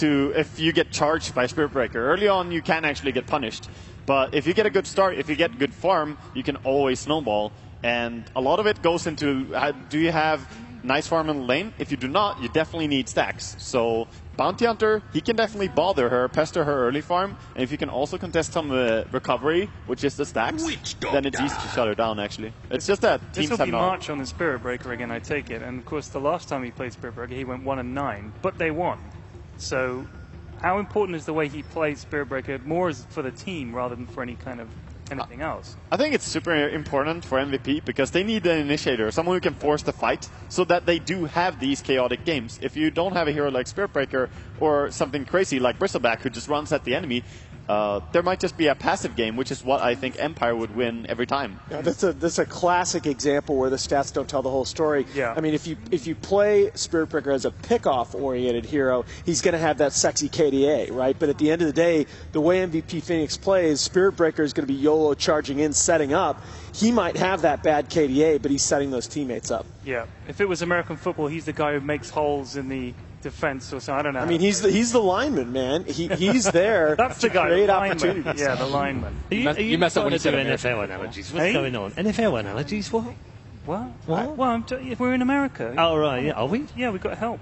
to if you get charged by Spirit Breaker. Early on, you can actually get punished. But if you get a good start, if you get good farm, you can always snowball. And a lot of it goes into, do you have nice farm in the lane? If you do not, you definitely need stacks. So Bounty Hunter, he can definitely bother her, pester her early farm. And if you can also contest some recovery, which is the stacks, then it's easy to shut her down, actually. It's just that teams have not. This will be March on the Spirit Breaker again, I take it. And of course, the last time he played Spirit Breaker, he went 1-9, but they won. So how important is the way he plays Spirit Breaker more as for the team rather than for any kind of anything else? I think it's super important for MVP because they need an initiator, someone who can force the fight so that they do have these chaotic games. If you don't have a hero like Spirit Breaker or something crazy like Bristleback who just runs at the enemy, there might just be a passive game, which is what I think Empire would win every time. Yeah, that's a classic example where the stats don't tell the whole story. Yeah. I mean, if you play Spirit Breaker as a pick-off-oriented hero, he's going to have that sexy KDA, right? But at the end of the day, the way MVP Phoenix plays, Spirit Breaker is going to be YOLO charging in, setting up. He might have that bad KDA, but he's setting those teammates up. Yeah. If it was American football, he's the guy who makes holes in the defense or so. I don't know. I mean, he's the lineman, man. He's there. That's the guy. Create The opportunities. lineman. Yeah, the lineman. You messed up when you said NFL analogies. What's going on? NFL analogies? What? What? What? Well, we're in America. Oh right, yeah. Are we? Yeah, we've got help.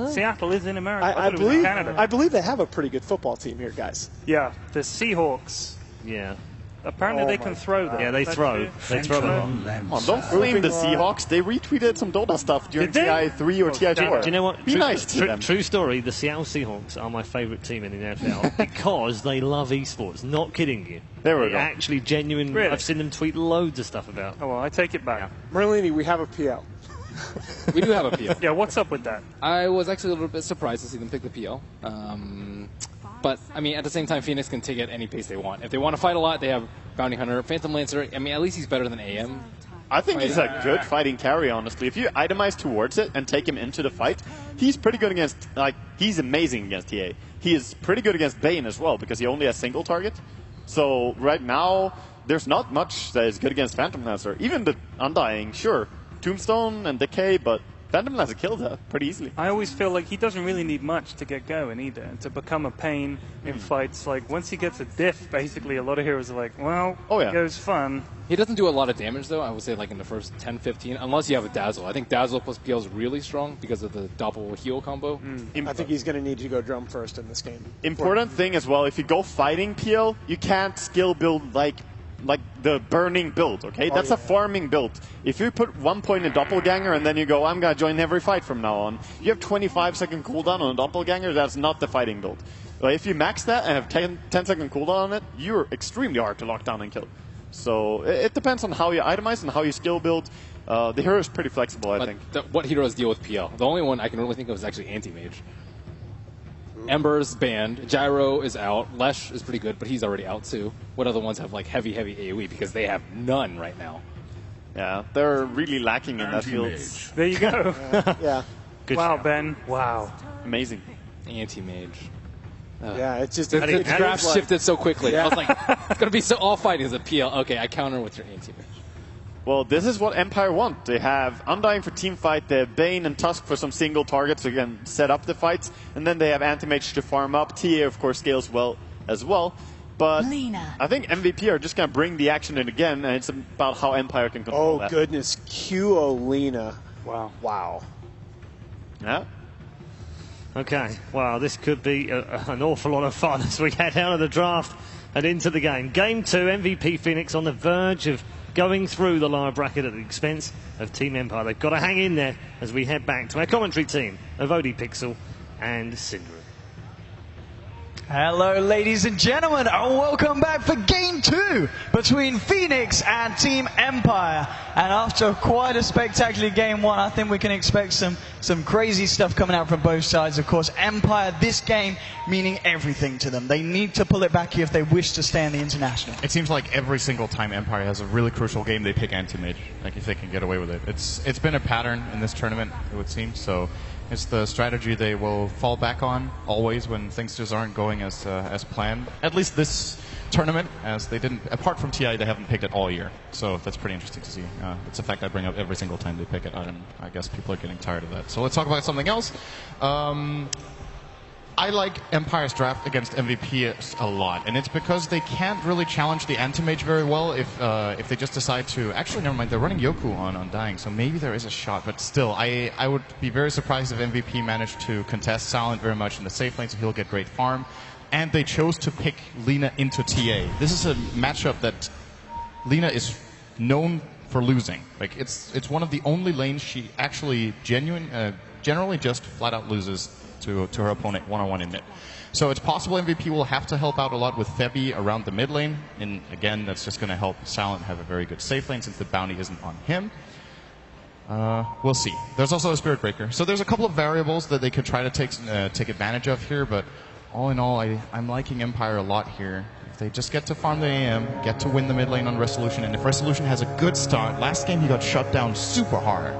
Seattle is in America. I I thought it was in believe Canada. I believe they have a pretty good football team here, guys. Yeah, the Seahawks. Yeah. Apparently they can throw them. Yeah, they throw. They throw a lot. Come on, don't blame the Seahawks. They retweeted some Dota stuff during Did they? TI3 or TI4. Do you know what? Be nice to them. True story. The Seattle Seahawks are my favourite team in the NFL because they love esports. Not kidding you. There we go. Actually, genuine. Really? I've seen them tweet loads of stuff about. Oh, well, I take it back. Merlini, we have a PL. We do have a PL. Yeah, what's up with that? I was actually a little bit surprised to see them pick the PL. But, I mean, at the same time, Phoenix can take it any pace they want. If they want to fight a lot, they have Bounty Hunter, Phantom Lancer. I mean, at least he's better than AM. I think he's a good fighting carry, honestly. If you itemize towards it and take him into the fight, he's pretty good against, he's amazing against TA. He is pretty good against Bane as well, because he only has single target. So right now, there's not much that is good against Phantom Lancer. Even the Undying, sure. Tombstone and Decay, but Phantom Lancer killed her pretty easily. I always feel like he doesn't really need much to get going either, and to become a pain in fights. Like, once he gets a diff, basically, a lot of heroes are like, well, it goes fun. He doesn't do a lot of damage, though, I would say, like in the first 10, 15, unless you have a Dazzle. I think Dazzle plus PL is really strong because of the double heal combo. I think he's going to need to go drum first in this game. Important thing as well, if you go fighting PL, you can't skill build like the burning build, okay? That's a farming build. If you put 1 point in Doppelganger and then you go, I'm going to join every fight from now on, you have 25-second cooldown on a Doppelganger, that's not the fighting build. If you max that and have 10-second cooldown on it, you're extremely hard to lock down and kill. So it depends on how you itemize and how you skill build. The hero is pretty flexible, I think. What heroes deal with PL? The only one I can really think of is actually Anti-Mage. Ember's banned, Gyro is out, Lesh is pretty good, but he's already out too. What other ones have like heavy AoE? Because they have none right now. Yeah, they're really lacking in that field. There you go. Yeah. Good Wow, job. Ben. Wow. Amazing. Anti-Mage. Yeah, it's just The graph like, shifted so quickly. I was like, it's going to be so all fighting is a PL. Okay, I counter with your Anti-Mage. Well, this is what Empire want. They have Undying for team fight, they have Bane and Tusk for some single targets so you can set up the fights, and then they have Anti-Mage to farm up. TA, of course, scales well as well. But I think MVP are just going to bring the action in again, and it's about how Empire can control that. Oh, goodness. Q-Olina. Wow. Wow. Yeah. Okay, well, this could be an awful lot of fun as we head out of the draft and into the game. Game 2, MVP Phoenix on the verge of going through the lower bracket at the expense of Team Empire. They've got to hang in there as we head back to our commentary team of ODPixel and Syndrome. Hello, ladies and gentlemen, and welcome back for Game 2 between Phoenix and Team Empire. And after quite a spectacular Game 1, I think we can expect some crazy stuff coming out from both sides. Of course, Empire, this game meaning everything to them. They need to pull it back here if they wish to stay in the International. It seems like every single time Empire has a really crucial game, they pick Anti-Mage, like if they can get away with it. It's been a pattern in this tournament, it would seem, so it's the strategy they will fall back on always when things just aren't going as planned. At least this tournament, as they didn't, apart from TI, they haven't picked it all year. So that's pretty interesting to see. It's a fact I bring up every single time they pick it, and I guess people are getting tired of that. So let's talk about something else. I like Empire's draft against MVP a lot, and it's because they can't really challenge the anti-mage very well if they just decide to... Actually, never mind, they're running Yoku on Dying, so maybe there is a shot, but still, I would be very surprised if MVP managed to contest Silent very much in the safe lane, so he'll get great farm. And they chose to pick Lina into TA. This is a matchup that Lina is known for losing. Like, it's one of the only lanes she actually generally just flat out loses to her opponent one-on-one in mid. So it's possible MVP will have to help out a lot with Febby around the mid lane, and again, that's just going to help Silent have a very good safe lane since the bounty isn't on him. We'll see. There's also a Spirit Breaker. So there's a couple of variables that they could try to take advantage of here, but all in all, I'm liking Empire a lot here. If they just get to farm the AM, get to win the mid lane on Resolution, and if Resolution has a good start, last game he got shut down super hard.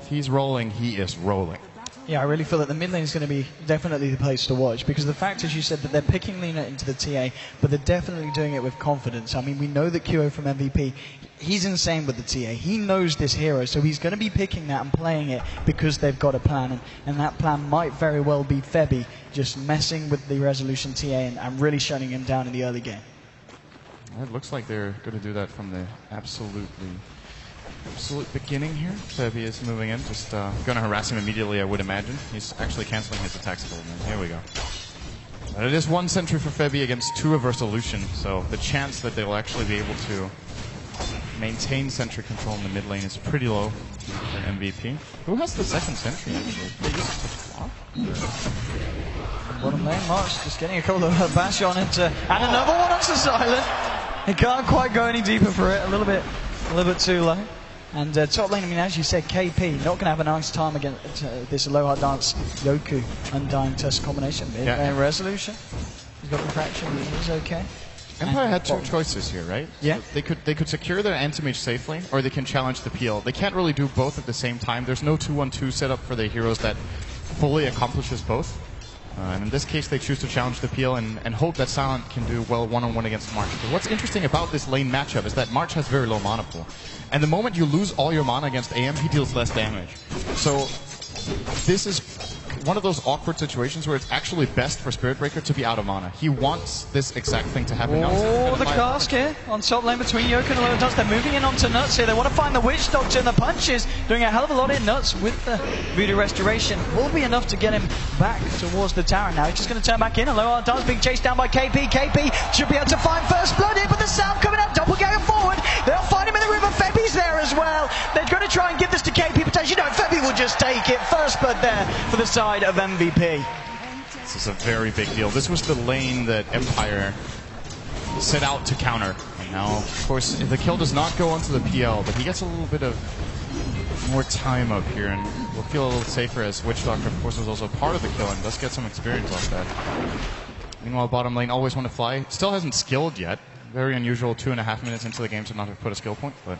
If he's rolling, he is rolling. Yeah, I really feel that the mid lane is going to be definitely the place to watch, because the fact, as you said, that they're picking Lina into the TA, but they're definitely doing it with confidence. I mean, we know that QO from MVP, he's insane with the TA. He knows this hero, so he's going to be picking that and playing it because they've got a plan, and that plan might very well be Febby just messing with the Resolution TA and really shutting him down in the early game. It looks like they're going to do that from the absolute beginning here. Febby is moving in, just going to harass him immediately, I would imagine. He's actually canceling his attacks a little bit. Here we go. But it is one sentry for Febby against 2 of Resolution, so the chance that they'll actually be able to maintain sentry control in the mid lane is pretty low for MVP. Who has the second sentry, actually? They use it to flop? Bottom lane, March just getting a couple of bash on it, and another one onto Silent. He can't quite go any deeper for it, a little bit too low. And top lane, I mean, as you said, KP not going to have a nice time against this Aloha Dance Yoku Undying Tusk combination. Mid-lane Resolution. He's got refraction, he's okay. Empire had 2 choices here, right? Yeah. So they could secure their anti-mage safe lane, or they can challenge the PL. They can't really do both at the same time. There's no 2-1-2 setup for the heroes that fully accomplishes both. And in this case, they choose to challenge the PL and hope that Silent can do well one-on-one against March. But what's interesting about this lane matchup is that March has very low mana pool. And the moment you lose all your mana against AM, he deals less damage. So this is one of those awkward situations where it's actually best for Spirit Breaker to be out of mana. He wants this exact thing to happen. Oh, the cask here on top lane between Yoku and Aloha Dance. They're moving in onto Nuts here. They want to find the Witch Doctor, and the punches doing a hell of a lot in Nuts with the Voodoo Restoration. Will be enough to get him back towards the tower now. He's just going to turn back in. Aloha Dance being chased down by KP. KP should be able to find first blood here, but the sound coming out, doppelganger forward. They'll find him in the river. Febby's there as well. They're going to try and give this to KP potentially. No, Febby will just take it. First blood there for the side of MVP. This is a very big deal. This was the lane that Empire set out to counter. And now, of course, the kill does not go onto the PL, but he gets a little bit of more time up here and will feel a little safer as Witch Doctor, of course, was also part of the kill and does get some experience off that. Meanwhile, bottom lane always want to fly. Still hasn't skilled yet. Very unusual 2.5 minutes into the game to not have put a skill point, but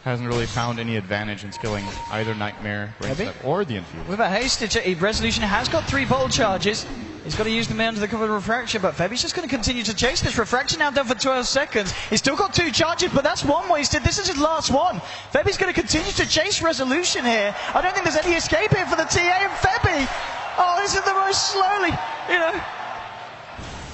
hasn't really found any advantage in skilling either Nightmare, Rain Step, or the Infuse. With a haste, Resolution has got 3 bolt charges. He's got to use them under the cover of Refraction, but Febby's just going to continue to chase this. Refraction now done for 12 seconds. He's still got 2 charges, but that's 1 wasted. This is his last one. Febby's going to continue to chase Resolution here. I don't think there's any escape here for the TA and Febby. Oh, this is the most slowly, you know.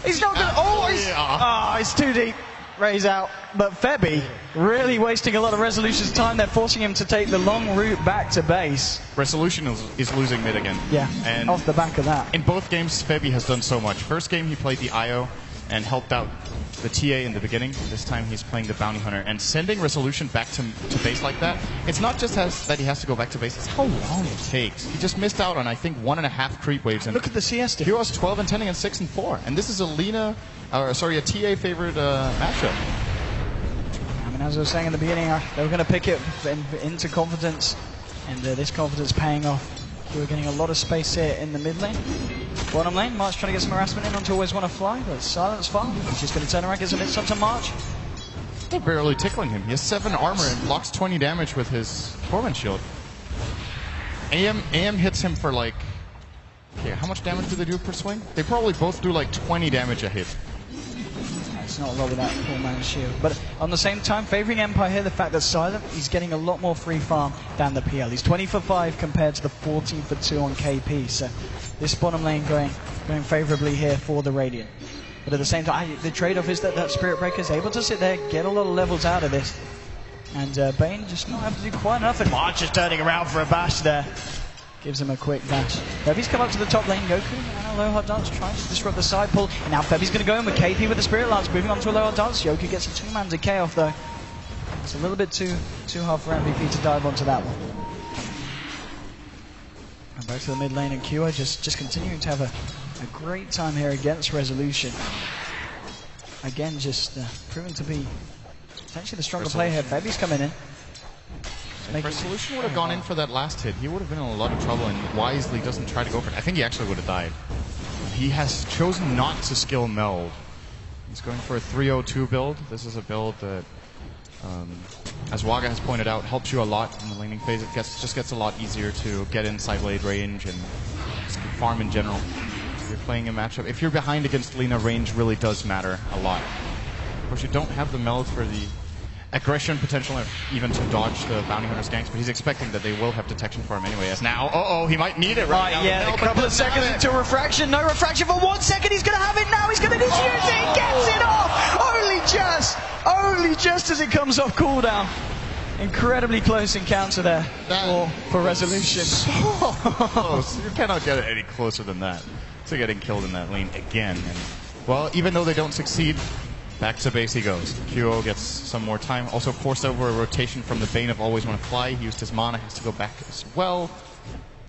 He's not going to... it's too deep. Ray's out, but Febby really wasting a lot of Resolution's time. They're forcing him to take the long route back to base. Resolution is losing mid again. Yeah, and off the back of that. In both games, Febby has done so much. First game, he played the IO and helped out the TA in the beginning. This time, he's playing the Bounty Hunter. And sending Resolution back to base like that, it's not just that he has to go back to base, it's how long it takes. He just missed out on, I think, 1.5 creep waves. And look at the CS difference. He was 12 and 10 against 6 and 4. And this is a TA favored matchup. I mean, as I was saying in the beginning, they were going to pick it into confidence, and this confidence paying off. We're getting a lot of space here in the mid lane. Bottom lane, March trying to get some harassment in onto Always Want to Fly, but Silent's far. He's just going to turn around, get some hits up to March. They're barely tickling him. He has 7 armor and blocks 20 damage with his Torment Shield. AM hits him for like... Okay, how much damage do they do per swing? They probably both do like 20 damage a hit. It's not a lot with that poor man's shield. But on the same time, favouring Empire here, the fact that Silent, he's getting a lot more free farm than the PL. He's 20 for 5 compared to the 14 for 2 on KP. So this bottom lane going going favourably here for the Radiant. But at the same time, the trade-off is that Spirit Breaker is able to sit there, get a lot of levels out of this. And Bane just not able to do quite enough. And March is turning around for a bash there. Gives him a quick dash. Febby's come up to the top lane. Goku and a low hard dance trying to disrupt the side pull. And now Febby's going to go in with KP with the Spirit Lance, moving on to a low hard dance. Yoku gets a 2-man decay off though. It's a little bit too hard for MVP to dive onto that one. And back to the mid lane, and Kyo just continuing to have a great time here against Resolution. Again, just proving to be potentially the stronger player here. Febby's coming in. If Resolution would have gone in for that last hit, he would have been in a lot of trouble, and wisely doesn't try to go for it. I think he actually would have died. He has chosen not to skill meld. He's going for a 302 build. This is a build that, as Waga has pointed out, helps you a lot in the laning phase. It just gets a lot easier to get inside blade range and just farm in general. If you're playing a matchup, if you're behind against Lina, range really does matter a lot. Of course, you don't have the meld for the aggression potential, even to dodge the bounty hunter's ganks, but he's expecting that they will have detection for him anyway, as now, he might need it right now. Yeah, a couple of seconds into refraction, no refraction for 1 second, he's going to have it now, he's going to use it, he gets it off, only just as it comes off cooldown. Incredibly close encounter there for Resolution. So close. You cannot get it any closer than that to getting killed in that lane again. And, well, even though they don't succeed, back to base he goes. QO gets some more time. Also forced over a rotation from the Bane of Always Want to Fly. He used his mana, has to go back as well.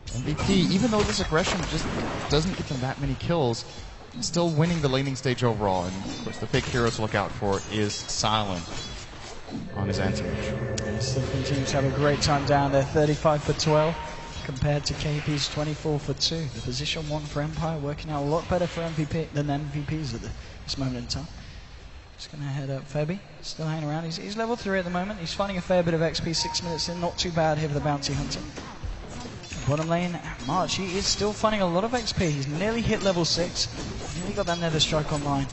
MVP, even though this aggression just doesn't get them that many kills, still winning the laning stage overall. And of course the big hero to look out for is Silent on his anti-mage. Still continues to have a great time down there, 35 for 12 compared to KP's 24 for 2. The position 1 for Empire working out a lot better for MVP than MVPs at this moment in time. Just going to head up Febby, still hanging around. He's level 3 at the moment. He's finding a fair bit of XP, 6 minutes in. Not too bad here for the Bounty Hunter. Bottom lane, March, he is still finding a lot of XP. He's nearly hit level 6. Nearly got that Nether Strike online.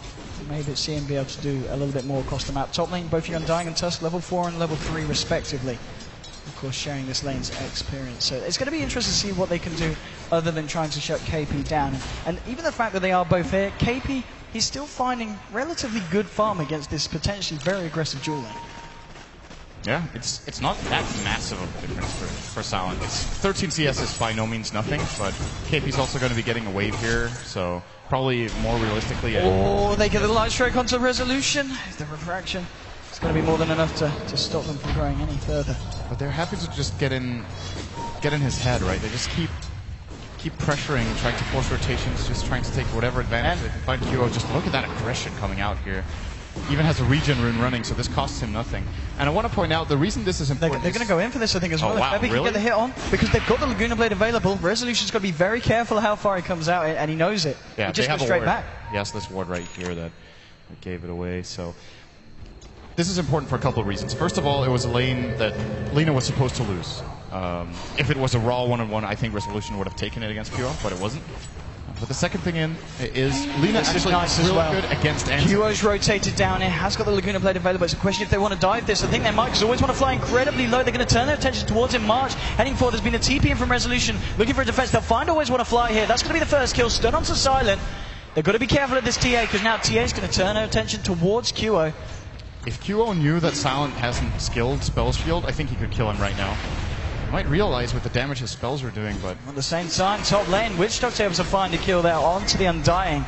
Maybe see him be able to do a little bit more across the map. Top lane, both Undying and Tusk, level 4 and level 3 respectively. Of course, sharing this lane's experience. So it's going to be interesting to see what they can do other than trying to shut KP down. And even the fact that they are both here, KP, he's still finding relatively good farm against this potentially very aggressive dual lane. Yeah, it's not that massive of a difference for Silent. It's 13 CS is by no means nothing, but KP's also going to be getting a wave here, so probably more realistically. They get the light strike onto Resolution. The refraction. It's going to be more than enough to stop them from growing any further. But they're happy to just get in his head, right? They just keep pressuring, trying to force rotations, just trying to take whatever advantage they can find. QO, just look at that aggression coming out here. Even has a regen rune running, so this costs him nothing. And I want to point out, the reason this is important They're going to go in for this, I think, as well. Wow, if Febby can get the hit on, because they've got the Laguna Blade available, Resolution's got to be very careful how far he comes out, and he knows it. Yeah, he just goes straight back. Yes, this ward right here that gave it away, so... This is important for a couple of reasons. First of all, it was a lane that Lina was supposed to lose. If it was a raw one-on-one, I think Resolution would have taken it against QO, but it wasn't. But the second thing is Lina actually nice really well. good against anti. QO's rotated down here, has got the Laguna Blade available. It's a question if they want to dive this. I think they might, because Always Want to Fly incredibly low. They're going to turn their attention towards him. March heading forward. There's been a TP in from Resolution, looking for a defense. They'll find Always Want to Fly here. That's going to be the first kill. Stun onto Silent. They've got to be careful at this TA, because now TA is going to turn their attention towards QO. If QO knew that Silent hasn't skilled Spells Field, I think he could kill him right now. He might realize what the damage his spells are doing, but... At the same time, top lane, Witch Doc's able to find a kill there onto the Undying.